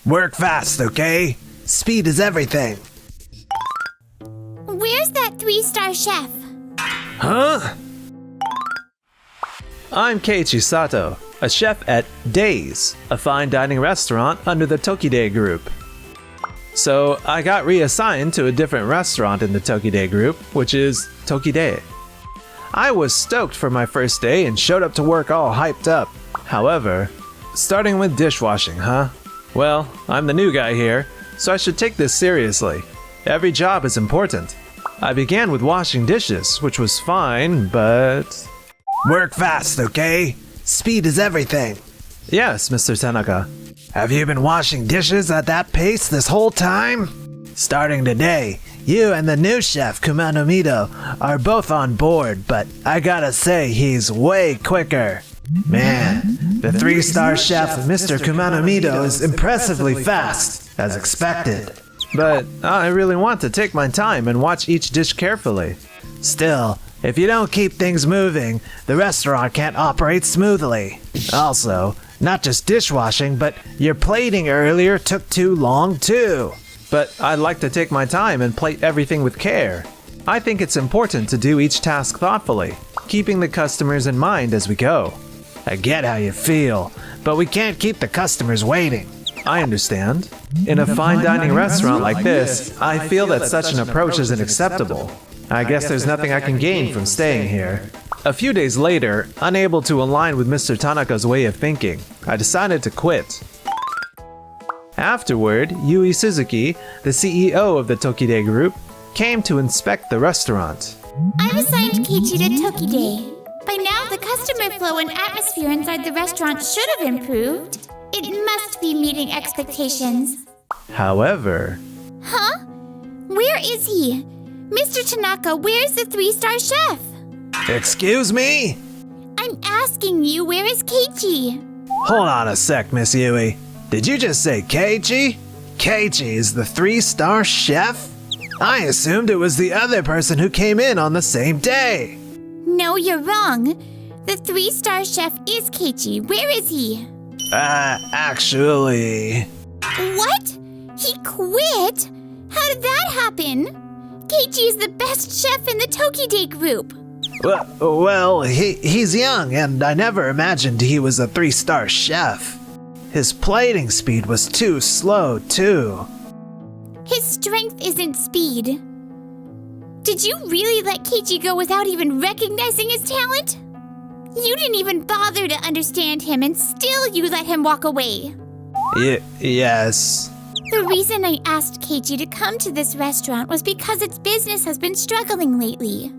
Work fast, okay? Speed is everything. Where's that 3-star chef? Huh? I'm Keiichi Sato, a chef at Days, a fine dining restaurant under the Tokide Group. So I got reassigned to a different restaurant in the Tokide Group, which is Tokide. I was stoked for my first day and showed up to work all hyped up. However, starting with dishwashing, huh? Well, I'm the new guy here, so I should take this seriously. Every job is important. I began with washing dishes, which was fine, but... Work fast, okay? Speed is everything. Yes, Mr. Tanaka. Have you been washing dishes at that pace this whole time? Starting today, you and the new chef Kumanomido are both on board, but I gotta say he's way quicker. Man, the 3-star chef Mr. Kumanomido is impressively fast, as expected. But I really want to take my time and watch each dish carefully. Still, if you don't keep things moving, the restaurant can't operate smoothly. Also, not just dishwashing, but your plating earlier took too long too. But I'd like to take my time and plate everything with care. I think it's important to do each task thoughtfully, keeping the customers in mind as we go. I get how you feel, but we can't keep the customers waiting. I understand. In a fine dining restaurant like this, I feel that such an approach isn't acceptable. I guess there's nothing I can gain from staying here. A few days later, unable to align with Mr. Tanaka's way of thinking, I decided to quit. Afterward, Yui Suzuki, the CEO of the Tokide Group, came to inspect the restaurant. I've assigned Keiichi to Tokide. By now, the customer flow and atmosphere inside the restaurant should have improved. It must be meeting expectations. However... Huh? Where is he? Mr. Tanaka, where's the 3-star chef? Excuse me? I'm asking you, where is Keiichi? Hold on a sec, Miss Yui. Did you just say Keiichi? Keiichi is the 3-star chef? I assumed it was the other person who came in on the same day. No, you're wrong. The 3-star chef is Keiichi. Where is he? Actually... What? He quit? How did that happen? Keiichi is the best chef in the Tokide Group. Well, he's young, and I never imagined he was a 3-star chef. His plating speed was too slow, too. His strength isn't speed. Did you really let Keiichi go without even recognizing his talent? You didn't even bother to understand him, and still you let him walk away. Yes. The reason I asked Keiichi to come to this restaurant was because its business has been struggling lately.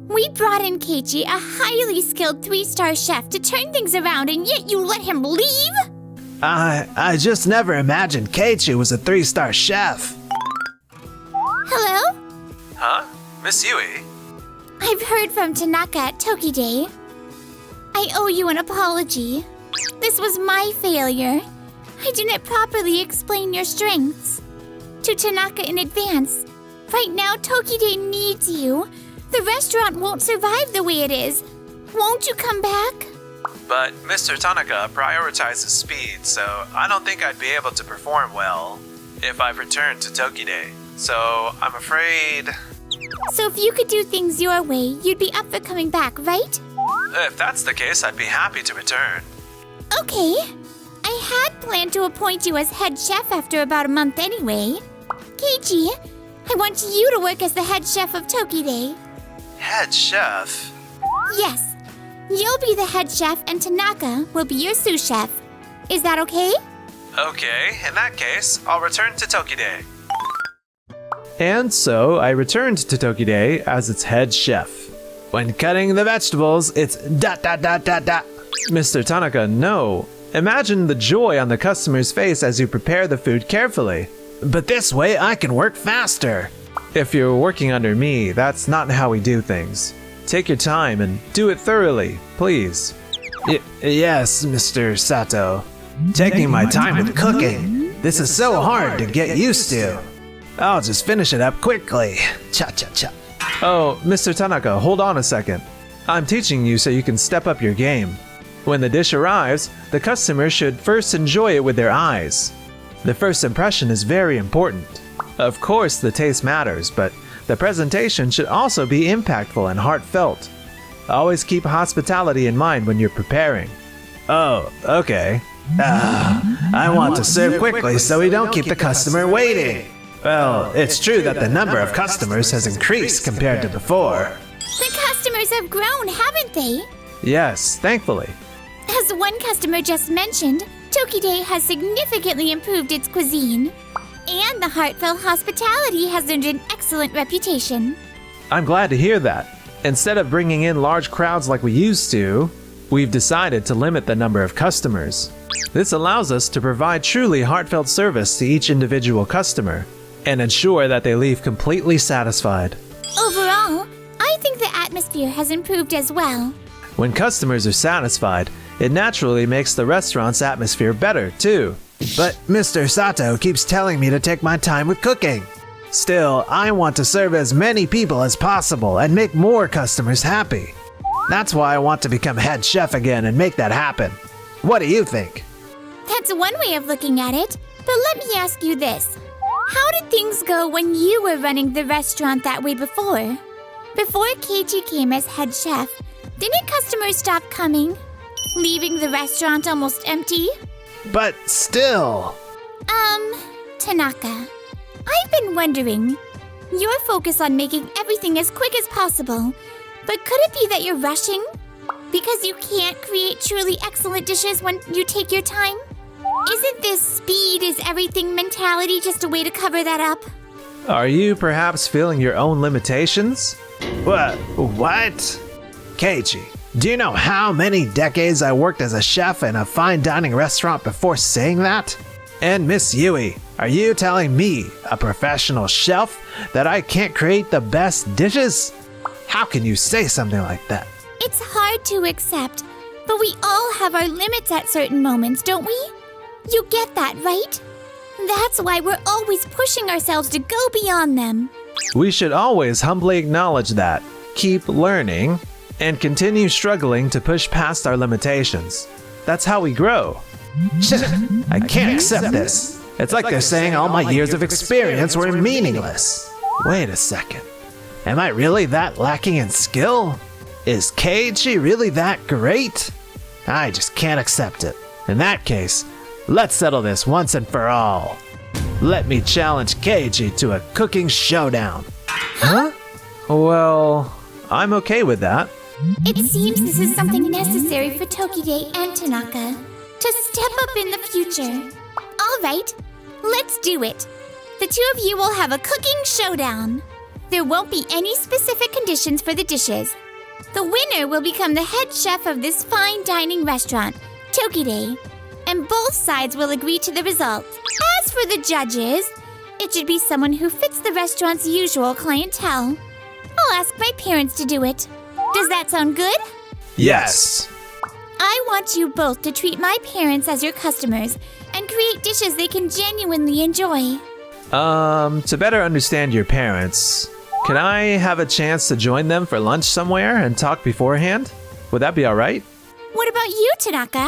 We brought in Keiichi, a highly skilled 3-star chef, to turn things around, and yet you let him leave? I just never imagined Keiichi was a 3-star chef. Hello? Huh? Miss Yui? I've heard from Tanaka at Tokide. I owe you an apology. This was my failure. I didn't properly explain your strengths to Tanaka in advance. Right now, Tokide needs you. The restaurant won't survive the way it is. Won't you come back? But Mr. Tanaka prioritizes speed, so I don't think I'd be able to perform well if I've returned to Tokide. So I'm afraid... So if you could do things your way, you'd be up for coming back, right? If that's the case, I'd be happy to return. Okay. I had planned to appoint you as head chef after about a month anyway. Keiichi, I want you to work as the head chef of Tokide. Head chef? Yes. You'll be the head chef and Tanaka will be your sous chef. Is that okay? Okay, in that case, I'll return to Tokide. And so I returned to Tokide as its head chef. When cutting the vegetables, it's dot dot dot dot dot. Mr. Tanaka, no. Imagine the joy on the customer's face as you prepare the food carefully. But this way I can work faster. If you're working under me, that's not how we do things. Take your time and do it thoroughly, please. Yes, Mr. Sato. Taking my time with cooking. This is so hard to get used to. I'll just finish it up quickly. Cha-cha-cha. Oh, Mr. Tanaka, hold on a second. I'm teaching you so you can step up your game. When the dish arrives, the customer should first enjoy it with their eyes. The first impression is very important. Of course, the taste matters, but the presentation should also be impactful and heartfelt. Always keep hospitality in mind when you're preparing. Oh, okay. I want to serve quickly so we don't keep the customer waiting. Well, it's true that the number of customers has increased compared to before. The customers have grown, haven't they? Yes, thankfully. As one customer just mentioned, Tokide has significantly improved its cuisine. And the heartfelt hospitality has earned an excellent reputation. I'm glad to hear that. Instead of bringing in large crowds like we used to, we've decided to limit the number of customers. This allows us to provide truly heartfelt service to each individual customer and ensure that they leave completely satisfied. Overall, I think the atmosphere has improved as well. When customers are satisfied, it naturally makes the restaurant's atmosphere better, too. But Mr. Sato keeps telling me to take my time with cooking. Still, I want to serve as many people as possible and make more customers happy. That's why I want to become head chef again and make that happen. What do you think? That's one way of looking at it, but let me ask you this. How did things go when you were running the restaurant that way before? Before Keiji came as head chef, didn't customers stop coming? Leaving the restaurant almost empty? But still... Tanaka, I've been wondering. Your focus on making everything as quick as possible, but could it be that you're rushing? Because you can't create truly excellent dishes when you take your time? Isn't this speed is everything mentality just a way to cover that up? Are you perhaps feeling your own limitations? What? Keiichi, do you know how many decades I worked as a chef in a fine dining restaurant before saying that? And Miss Yui, are you telling me, a professional chef, that I can't create the best dishes? How can you say something like that? It's hard to accept, but we all have our limits at certain moments, don't we? You get that, right? That's why we're always pushing ourselves to go beyond them. We should always humbly acknowledge that, keep learning, and continue struggling to push past our limitations. That's how we grow. I can't accept this. It's like they're saying all my years of experience were meaningless. Wait a second. Am I really that lacking in skill? Is Keiichi really that great? I just can't accept it. In that case, let's settle this once and for all. Let me challenge Keiichi to a cooking showdown. Huh? Well, I'm okay with that. It seems this is something necessary for Tokide and Tanaka to step up in the future. All right, let's do it. The two of you will have a cooking showdown. There won't be any specific conditions for the dishes. The winner will become the head chef of this fine dining restaurant, Tokide, and both sides will agree to the result. As for the judges, it should be someone who fits the restaurant's usual clientele. I'll ask my parents to do it. Does that sound good? Yes. I want you both to treat my parents as your customers and create dishes they can genuinely enjoy. To better understand your parents, can I have a chance to join them for lunch somewhere and talk beforehand? Would that be alright? What about you, Tanaka?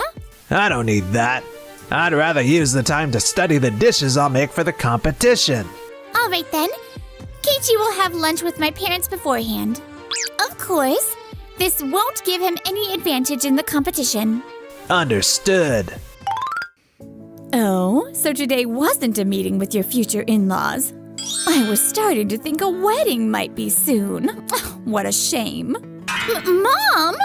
I don't need that. I'd rather use the time to study the dishes I'll make for the competition. All right then. Keiichi will have lunch with my parents beforehand. Of course, this won't give him any advantage in the competition. Understood. Oh, so today wasn't a meeting with your future in-laws. I was starting to think a wedding might be soon. What a shame. Mom?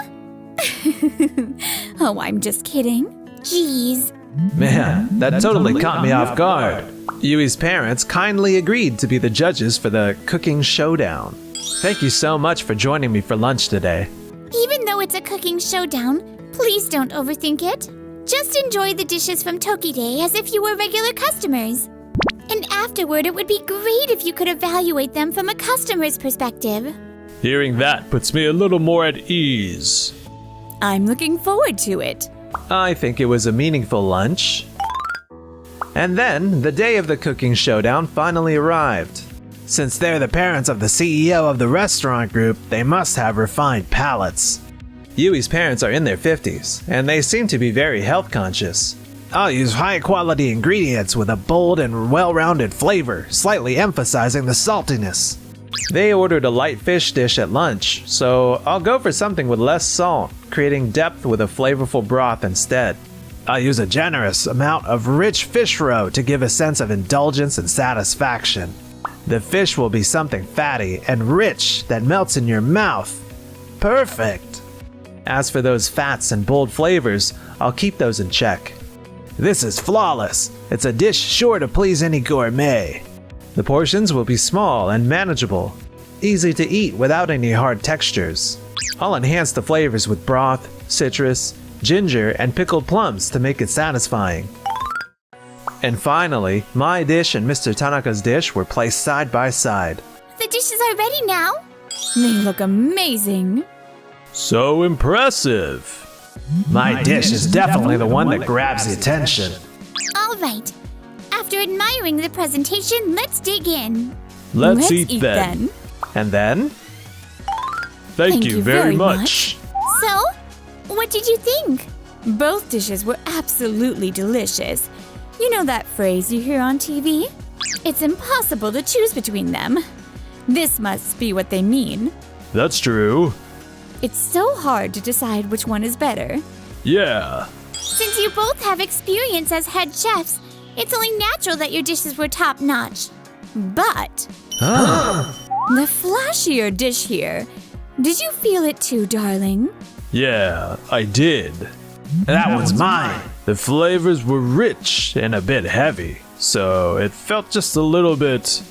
Oh, I'm just kidding. Jeez. Man, that totally caught me off guard. Yui's parents kindly agreed to be the judges for the cooking showdown. Thank you so much for joining me for lunch today. Even though it's a cooking showdown, please don't overthink it. Just enjoy the dishes from Tokide as if you were regular customers. And afterward, it would be great if you could evaluate them from a customer's perspective. Hearing that puts me a little more at ease. I'm looking forward to it. I think it was a meaningful lunch. And then, the day of the cooking showdown finally arrived. Since they're the parents of the CEO of the restaurant group, they must have refined palates. Yui's parents are in their 50s, and they seem to be very health conscious. I'll use high-quality ingredients with a bold and well-rounded flavor, slightly emphasizing the saltiness. They ordered a light fish dish at lunch, so I'll go for something with less salt, creating depth with a flavorful broth instead. I'll use a generous amount of rich fish roe to give a sense of indulgence and satisfaction. The fish will be something fatty and rich that melts in your mouth. Perfect! As for those fats and bold flavors, I'll keep those in check. This is flawless. It's a dish sure to please any gourmet. The portions will be small and manageable, easy to eat without any hard textures. I'll enhance the flavors with broth, citrus, ginger, and pickled plums to make it satisfying. And finally, my dish and Mr. Tanaka's dish were placed side by side. The dishes are ready now. They look amazing. So impressive! My dish is definitely the one that grabs the attention. All right. After admiring the presentation, let's dig in. Let's eat then. And then? Thank you very much. So, what did you think? Both dishes were absolutely delicious. You know that phrase you hear on TV? It's impossible to choose between them. This must be what they mean. That's true. It's so hard to decide which one is better. Yeah. Since you both have experience as head chefs, it's only natural that your dishes were top-notch. But the flashier dish here. Did you feel it too, darling? Yeah, I did. That one's mine. The flavors were rich and a bit heavy, so it felt just a little bit,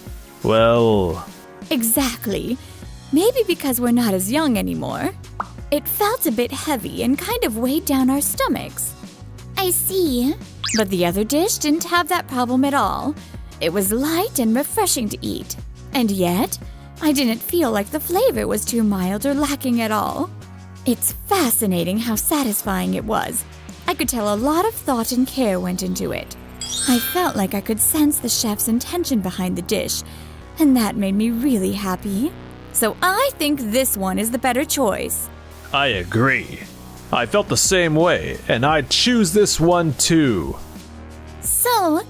well... Exactly. Maybe because we're not as young anymore. It felt a bit heavy and kind of weighed down our stomachs. I see. But the other dish didn't have that problem at all. It was light and refreshing to eat. And yet, I didn't feel like the flavor was too mild or lacking at all. It's fascinating how satisfying it was. I could tell a lot of thought and care went into it. I felt like I could sense the chef's intention behind the dish, and that made me really happy. So I think this one is the better choice. I agree. I felt the same way, and I'd choose this one too. So,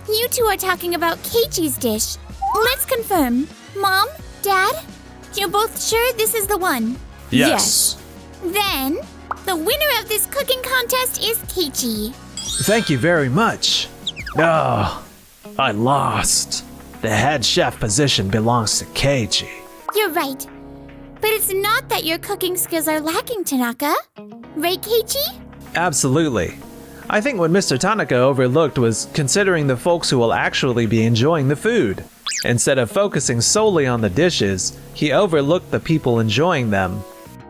you two are talking about Keiichi's dish. Let's confirm. Mom, Dad, you're both sure this is the one? Yes. Then, the winner of this cooking contest is Keiichi. Thank you very much. Oh, I lost. The head chef position belongs to Keiichi. You're right. But it's not that your cooking skills are lacking, Tanaka. Right, Keiichi? Absolutely. I think what Mr. Tanaka overlooked was considering the folks who will actually be enjoying the food. Instead of focusing solely on the dishes, he overlooked the people enjoying them.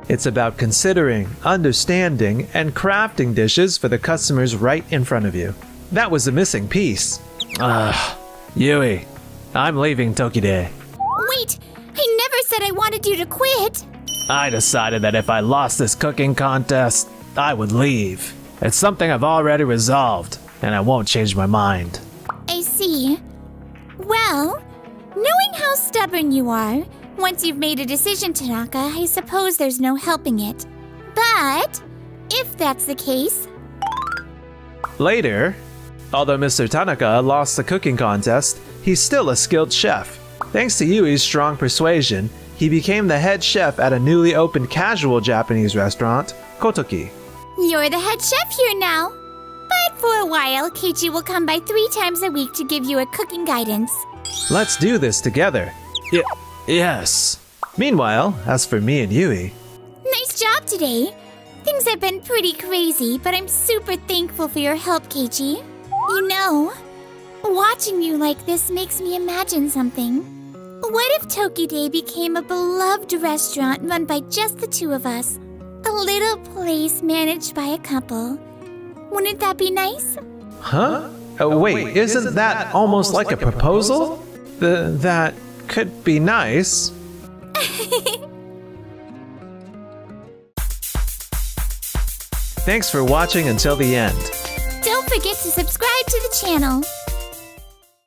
It's about considering, understanding, and crafting dishes for the customers right in front of you. That was the missing piece. Yui, I'm leaving Tokide. Wait, I never said I wanted you to quit. I decided that if I lost this cooking contest, I would leave. It's something I've already resolved, and I won't change my mind. I see. Well, knowing how stubborn you are, once you've made a decision, Tanaka, I suppose there's no helping it. But, if that's the case... Later, although Mr. Tanaka lost the cooking contest, he's still a skilled chef. Thanks to Yui's strong persuasion, he became the head chef at a newly opened casual Japanese restaurant, Kotoki. You're the head chef here now. But for a while, Keiichi will come by 3 times a week to give you a cooking guidance. Let's do this together. Yes. Meanwhile, as for me and Yui... Nice job today. Things have been pretty crazy, but I'm super thankful for your help, Keiichi. You know, watching you like this makes me imagine something. What if Tokide became a beloved restaurant run by just the two of us? A little place managed by a couple. Wouldn't that be nice? Huh? Wait, isn't that almost like a proposal? That could be nice. Thanks for watching until the end. Don't forget to subscribe to the channel.